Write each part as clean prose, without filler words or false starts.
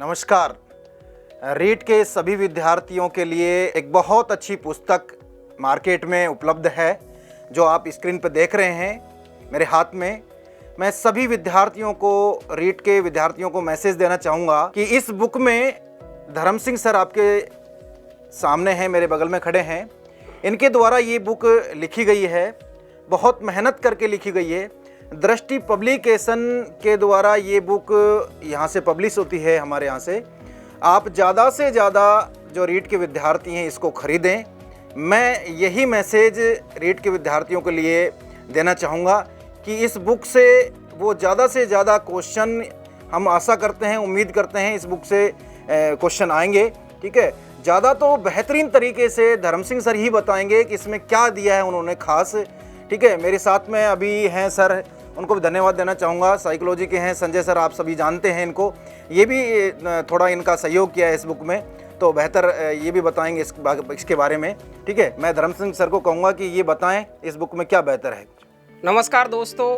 नमस्कार। रीट के सभी विद्यार्थियों के लिए एक बहुत अच्छी पुस्तक मार्केट में उपलब्ध है जो आप स्क्रीन पर देख रहे हैं मेरे हाथ में। मैं सभी विद्यार्थियों को, रीट के विद्यार्थियों को मैसेज देना चाहूँगा कि इस बुक में धर्म सिंह सर आपके सामने हैं, मेरे बगल में खड़े हैं। इनके द्वारा ये बुक लिखी गई है, बहुत मेहनत करके लिखी गई है। दृष्टि पब्लिकेशन के द्वारा ये बुक यहाँ से पब्लिश होती है, हमारे यहाँ से। आप ज़्यादा से ज़्यादा जो रीट के विद्यार्थी हैं इसको ख़रीदें। मैं यही मैसेज रीट के विद्यार्थियों के लिए देना चाहूँगा कि इस बुक से वो ज़्यादा से ज़्यादा क्वेश्चन हम आशा करते हैं, उम्मीद करते हैं इस बुक से क्वेश्चन आएंगे। ठीक है, ज़्यादा तो बेहतरीन तरीके से धर्म सिंह सर ही बताएंगे कि इसमें क्या दिया है उन्होंने ख़ास। ठीक है, मेरे साथ में अभी हैं सर, उनको भी धन्यवाद देना चाहूँगा। साइकोलॉजी के हैं संजय सर, आप सभी जानते हैं इनको। ये भी थोड़ा इनका सहयोग किया है इस बुक में, तो बेहतर ये भी बताएंगे इसके बारे में। ठीक है, मैं धर्म सिंह सर को कहूँगा कि ये बताएं इस बुक में क्या बेहतर है। नमस्कार दोस्तों,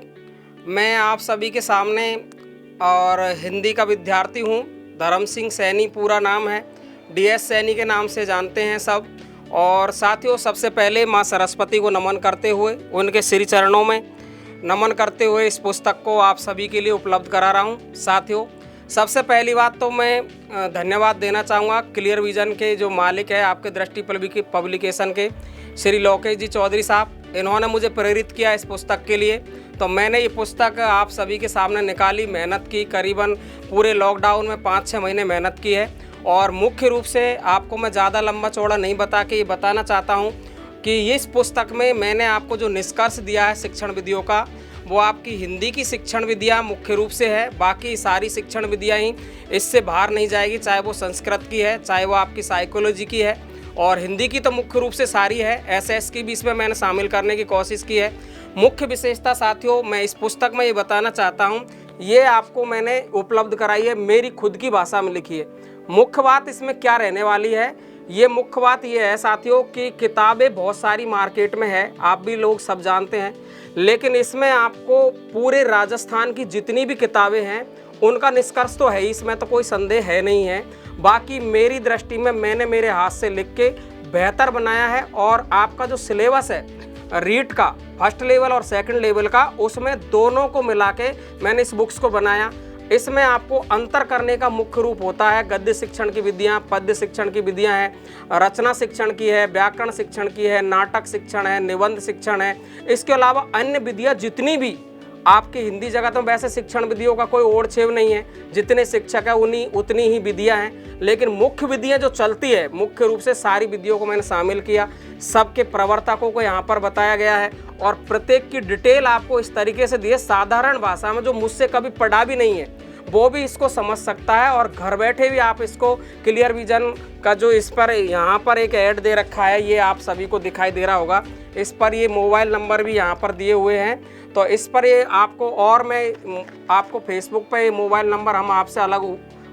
मैं आप सभी के सामने और हिंदी का विद्यार्थी हूँ। धर्म सिंह सैनी पूरा नाम है, DS सैनी के नाम से जानते हैं सब। और साथियों, सबसे पहले माँ सरस्वती को नमन करते हुए, उनके श्री चरणों में नमन करते हुए इस पुस्तक को आप सभी के लिए उपलब्ध करा रहा हूँ। साथियों, सबसे पहली बात तो मैं धन्यवाद देना चाहूँगा क्लियर विजन के जो मालिक है आपके दृष्टि पब्लिकेशन के श्री लोकेश जी चौधरी साहब। इन्होंने मुझे प्रेरित किया इस पुस्तक के लिए, तो मैंने ये पुस्तक आप सभी के सामने निकाली, मेहनत की। करीबन पूरे लॉकडाउन में 5-6 महीने मेहनत की है। और मुख्य रूप से आपको मैं ज़्यादा लंबा चौड़ा नहीं बता के ये बताना चाहता हूँ कि इस पुस्तक में मैंने आपको जो निष्कर्ष दिया है शिक्षण विधियों का, वो आपकी हिंदी की शिक्षण विधियाँ मुख्य रूप से है। बाकी सारी शिक्षण विधियाँ ही इससे बाहर नहीं जाएगी, चाहे वो संस्कृत की है, चाहे वो आपकी साइकोलॉजी की है, और हिंदी की तो मुख्य रूप से सारी है। SS की भी इसमें मैंने शामिल करने की कोशिश की है। मुख्य विशेषता साथियों, मैं इस पुस्तक में ये बताना चाहता हूँ, ये आपको मैंने उपलब्ध कराई है, मेरी खुद की भाषा में लिखी है। मुख्य बात इसमें क्या रहने वाली है, ये मुख्य बात ये है साथियों कि किताबें बहुत सारी मार्केट में है, आप भी लोग सब जानते हैं, लेकिन इसमें आपको पूरे राजस्थान की जितनी भी किताबें हैं उनका निष्कर्ष तो है ही, इसमें तो कोई संदेह है नहीं है। बाकी मेरी दृष्टि में मैंने मेरे हाथ से लिख के बेहतर बनाया है। और आपका जो सिलेबस है रीट का, फर्स्ट लेवल और सेकंड लेवल का, उसमें दोनों को मिला के मैंने इस बुक्स को बनाया। इसमें आपको अंतर करने का मुख्य रूप होता है गद्य शिक्षण की विधियाँ, पद्य शिक्षण की विधियाँ हैं, रचना शिक्षण की है, व्याकरण शिक्षण की है, नाटक शिक्षण है, निबंध शिक्षण है। इसके अलावा अन्य विधियाँ जितनी भी आपकी हिंदी जगत में, वैसे शिक्षण विधियों का कोई ओढ़ छेव नहीं है, जितने शिक्षक है उतनी ही विधियाँ हैं। लेकिन मुख्य विधियाँ जो चलती है, मुख्य रूप से सारी विधियों को मैंने शामिल किया, सबके प्रवर्तकों को यहाँ पर बताया गया है, और प्रत्येक की डिटेल आपको इस तरीके से दी है साधारण भाषा में, जो मुझसे कभी पढ़ा भी नहीं है वो भी इसको समझ सकता है। और घर बैठे भी आप इसको क्लियर विजन का जो इस पर यहाँ पर एक ऐड दे रखा है, ये आप सभी को दिखाई दे रहा होगा, इस पर ये मोबाइल नंबर भी यहाँ पर दिए हुए हैं, तो इस पर ये आपको, और मैं आपको फेसबुक पे मोबाइल नंबर हम आपसे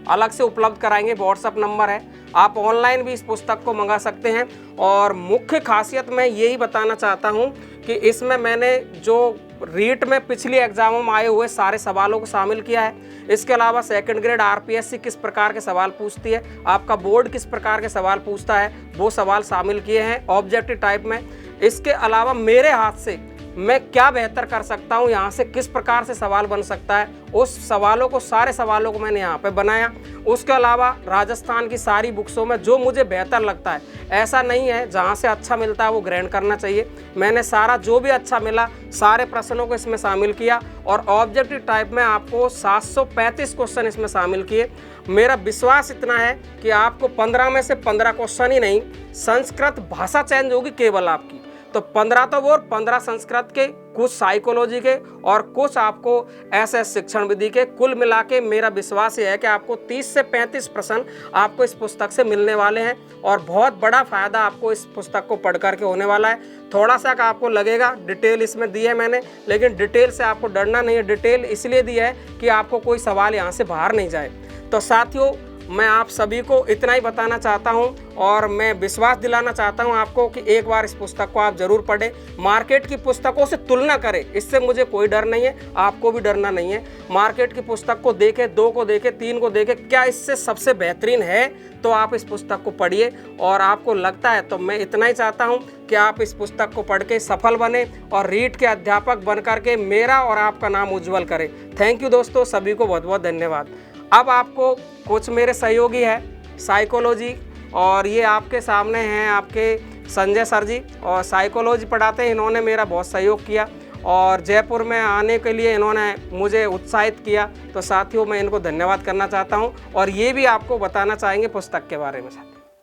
अलग से उपलब्ध कराएंगे, व्हाट्सअप नंबर है, आप ऑनलाइन भी इस पुस्तक को मंगा सकते हैं। और मुख्य खासियत मैं यही बताना चाहता हूँ कि इसमें मैंने जो रीट में पिछली एग्जामों में आए हुए सारे सवालों को शामिल किया है। इसके अलावा सेकंड ग्रेड RPSC किस प्रकार के सवाल पूछती है, आपका बोर्ड किस प्रकार के सवाल पूछता है, वो सवाल शामिल किए हैं ऑब्जेक्टिव टाइप में। इसके अलावा मेरे हाथ से मैं क्या बेहतर कर सकता हूँ, यहाँ से किस प्रकार से सवाल बन सकता है, उस सवालों को, सारे सवालों को मैंने यहाँ पे बनाया। उसके अलावा राजस्थान की सारी बुक्सों में जो मुझे बेहतर लगता है, ऐसा नहीं है जहाँ से अच्छा मिलता है वो ग्रहण करना चाहिए, मैंने सारा जो भी अच्छा मिला सारे प्रश्नों को इसमें शामिल किया। और ऑब्जेक्टिव टाइप में आपको 735 क्वेश्चन इसमें शामिल किए। मेरा विश्वास इतना है कि आपको 15 में से 15 क्वेश्चन ही नहीं, संस्कृत भाषा चेंज होगी केवल आपकी, तो 15 तो वो, 15 संस्कृत के, कुछ साइकोलॉजी के और कुछ आपको SS शिक्षण विधि के, कुल मिला के मेरा विश्वास ये है कि आपको 30 से 35 प्रश्न आपको इस पुस्तक से मिलने वाले हैं। और बहुत बड़ा फायदा आपको इस पुस्तक को पढ़ करके होने वाला है। थोड़ा सा का आपको लगेगा डिटेल इसमें दी है मैंने, लेकिन डिटेल से आपको डरना नहीं है। डिटेल इसलिए दी है कि आपको कोई सवाल यहाँ से बाहर नहीं जाए। तो साथियों, मैं आप सभी को इतना ही बताना चाहता हूं और मैं विश्वास दिलाना चाहता हूं आपको कि एक बार इस पुस्तक को आप जरूर पढ़ें। मार्केट की पुस्तकों से तुलना करें, इससे मुझे कोई डर नहीं है, आपको भी डरना नहीं है। मार्केट की पुस्तक को देखें, 2 को देखें, 3 को देखें, क्या इससे सबसे बेहतरीन है तो आप इस पुस्तक को पढ़िए। और आपको लगता है तो मैं इतना ही चाहता हूं कि आप इस पुस्तक को पढ़ के सफल बने और रीट के अध्यापक बन करके मेरा और आपका नाम उज्जवल करें। थैंक यू दोस्तों, सभी को बहुत बहुत धन्यवाद। अब आपको कुछ मेरे सहयोगी है साइकोलॉजी, और ये आपके सामने हैं आपके संजय सर जी, और साइकोलॉजी पढ़ाते हैं। इन्होंने मेरा बहुत सहयोग किया और जयपुर में आने के लिए इन्होंने मुझे उत्साहित किया। तो साथियों, मैं इनको धन्यवाद करना चाहता हूं और ये भी आपको बताना चाहेंगे पुस्तक के बारे में।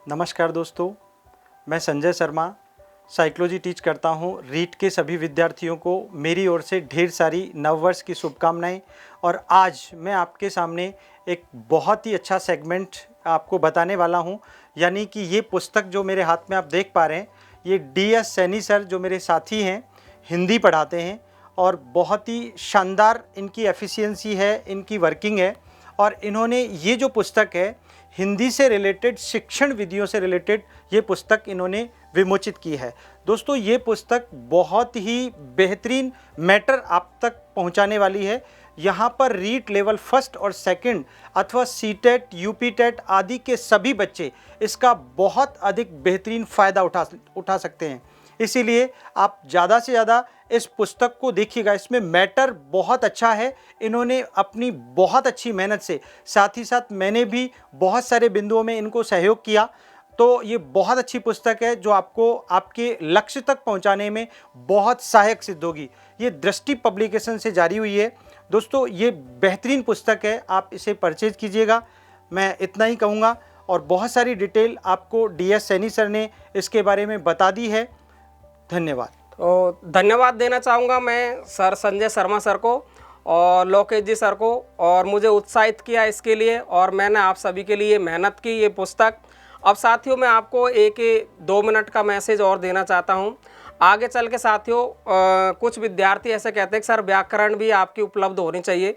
नमस्कार दोस्तों, मैं संजय शर्मा साइकोलॉजी टीच करता हूं। रीट के सभी विद्यार्थियों को मेरी ओर से ढेर सारी नववर्ष की शुभकामनाएं। और आज मैं आपके सामने एक बहुत ही अच्छा सेगमेंट आपको बताने वाला हूं, यानी कि ये पुस्तक जो मेरे हाथ में आप देख पा रहे हैं, ये DS सैनी सर जो मेरे साथी हैं, हिंदी पढ़ाते हैं और बहुत ही शानदार इनकी एफिशिएंसी है, इनकी वर्किंग है। और इन्होंने ये जो पुस्तक है हिंदी से रिलेटेड, शिक्षण विधियों से रिलेटेड ये पुस्तक इन्होंने विमोचित की है। दोस्तों, ये पुस्तक बहुत ही बेहतरीन मैटर आप तक पहुंचाने वाली है। यहाँ पर रीट लेवल 1 और 2 अथवा CTET, UPTET आदि के सभी बच्चे इसका बहुत अधिक बेहतरीन फ़ायदा उठा सकते हैं। इसीलिए आप ज़्यादा से ज़्यादा इस पुस्तक को देखिएगा। इसमें मैटर बहुत अच्छा है। इन्होंने अपनी बहुत अच्छी मेहनत से, साथ ही साथ मैंने भी बहुत सारे बिंदुओं में इनको सहयोग किया। तो ये बहुत अच्छी पुस्तक है जो आपको आपके लक्ष्य तक पहुंचाने में बहुत सहायक सिद्ध होगी। ये दृष्टि पब्लिकेशन से जारी हुई है। दोस्तों, ये बेहतरीन पुस्तक है, आप इसे परचेज कीजिएगा, मैं इतना ही कहूँगा। और बहुत सारी डिटेल आपको DS सैनी सर ने इसके बारे में बता दी है। धन्यवाद। तो धन्यवाद देना चाहूँगा मैं सर संजय शर्मा सर को और लोकेश जी सर को, और मुझे उत्साहित किया इसके लिए, और मैंने आप सभी के लिए मेहनत की ये पुस्तक। अब साथियों, मैं आपको 1-2 मिनट का मैसेज और देना चाहता हूँ। आगे चल के साथियों, कुछ विद्यार्थी ऐसे कहते हैं कि सर व्याकरण भी आपकी उपलब्ध होनी चाहिए।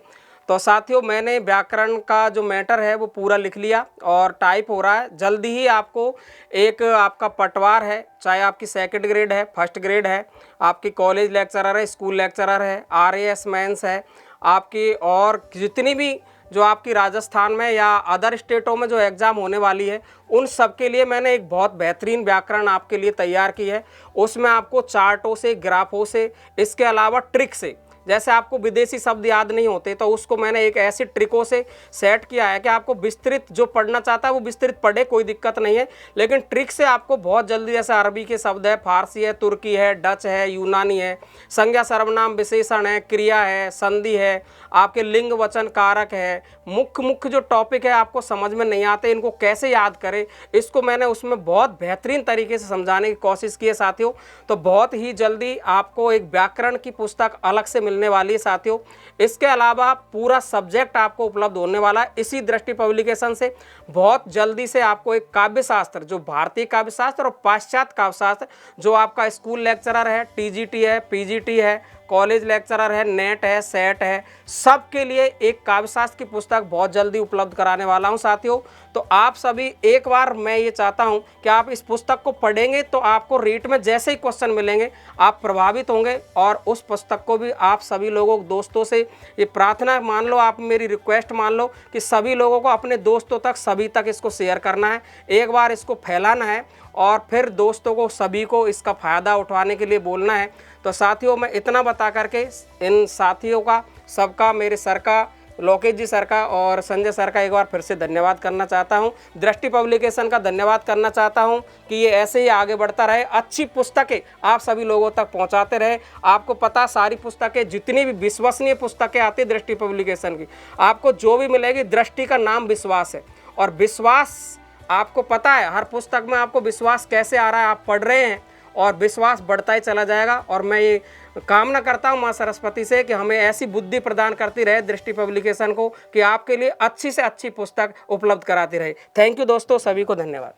तो साथियों, मैंने व्याकरण का जो मैटर है वो पूरा लिख लिया और टाइप हो रहा है। जल्दी ही आपको एक आपका पटवार है, चाहे आपकी 2nd ग्रेड है, 1st ग्रेड है, आपकी कॉलेज लेक्चरर है, स्कूल लेक्चरर है, RAS मेंस है आपकी, और जितनी भी जो आपकी राजस्थान में या अदर स्टेटों में जो एग्ज़ाम होने वाली है, उन सब के लिए मैंने एक बहुत बेहतरीन व्याकरण आपके लिए तैयार की है। उसमें आपको चार्टों से, ग्राफों से, इसके अलावा ट्रिक से, जैसे आपको विदेशी शब्द याद नहीं होते तो उसको मैंने एक ऐसी ट्रिकों से सेट किया है कि आपको विस्तृत जो पढ़ना चाहता है वो विस्तृत पढ़े, कोई दिक्कत नहीं है। लेकिन ट्रिक से आपको बहुत जल्दी, जैसे अरबी के शब्द है, फारसी है, तुर्की है, डच है, यूनानी है, संज्ञा सर्वनाम विशेषण है, क्रिया है, संधि है, आपके लिंग वचन कारक है, मुख्य जो टॉपिक है आपको समझ में नहीं आते, इनको कैसे याद करें, इसको मैंने उसमें बहुत बेहतरीन तरीके से समझाने की कोशिश की है साथियों। तो बहुत ही जल्दी आपको एक व्याकरण की पुस्तक अलग से मिलने वाली है साथियों। इसके अलावा पूरा सब्जेक्ट आपको उपलब्ध होने वाला है इसी दृष्टि पब्लिकेशन से। बहुत जल्दी से आपको एक काव्य शास्त्र, जो भारतीय काव्य शास्त्र और पाश्चात्य काव्य शास्त्र, जो आपका स्कूल लेक्चरर है, TGT है, PGT है, कॉलेज लेक्चरर है, नेट है, सेट है, सबके लिए एक काव्यशास्त्र की पुस्तक बहुत जल्दी उपलब्ध कराने वाला हूं साथियों। तो आप सभी, एक बार मैं ये चाहता हूं कि आप इस पुस्तक को पढ़ेंगे तो आपको रीट में जैसे ही क्वेश्चन मिलेंगे आप प्रभावित होंगे, और उस पुस्तक को भी आप सभी लोगों, दोस्तों से ये प्रार्थना मान लो, आप मेरी रिक्वेस्ट मान लो कि सभी लोगों को, अपने दोस्तों तक, सभी तक इसको शेयर करना है, एक बार इसको फैलाना है और फिर दोस्तों को, सभी को इसका फ़ायदा उठाने के लिए बोलना है। तो साथियों, मैं इतना बता करके इन साथियों का, सबका, मेरे सर का, लोकेश जी सर का और संजय सर का एक बार फिर से धन्यवाद करना चाहता हूं। दृष्टि पब्लिकेशन का धन्यवाद करना चाहता हूं कि ये ऐसे ही आगे बढ़ता रहे, अच्छी पुस्तकें आप सभी लोगों तक पहुंचाते रहे। आपको पता, सारी पुस्तकें, जितनी भी विश्वसनीय पुस्तकें आती है दृष्टि पब्लिकेशन की, आपको जो भी मिलेगी, दृष्टि का नाम विश्वास है। और विश्वास, आपको पता है हर पुस्तक में आपको विश्वास कैसे आ रहा है, आप पढ़ रहे हैं और विश्वास बढ़ता ही चला जाएगा। और मैं ये कामना करता हूँ माँ सरस्वती से कि हमें ऐसी बुद्धि प्रदान करती रहे दृष्टि पब्लिकेशन को, कि आपके लिए अच्छी से अच्छी पुस्तक उपलब्ध कराती रहे। थैंक यू दोस्तों, सभी को धन्यवाद।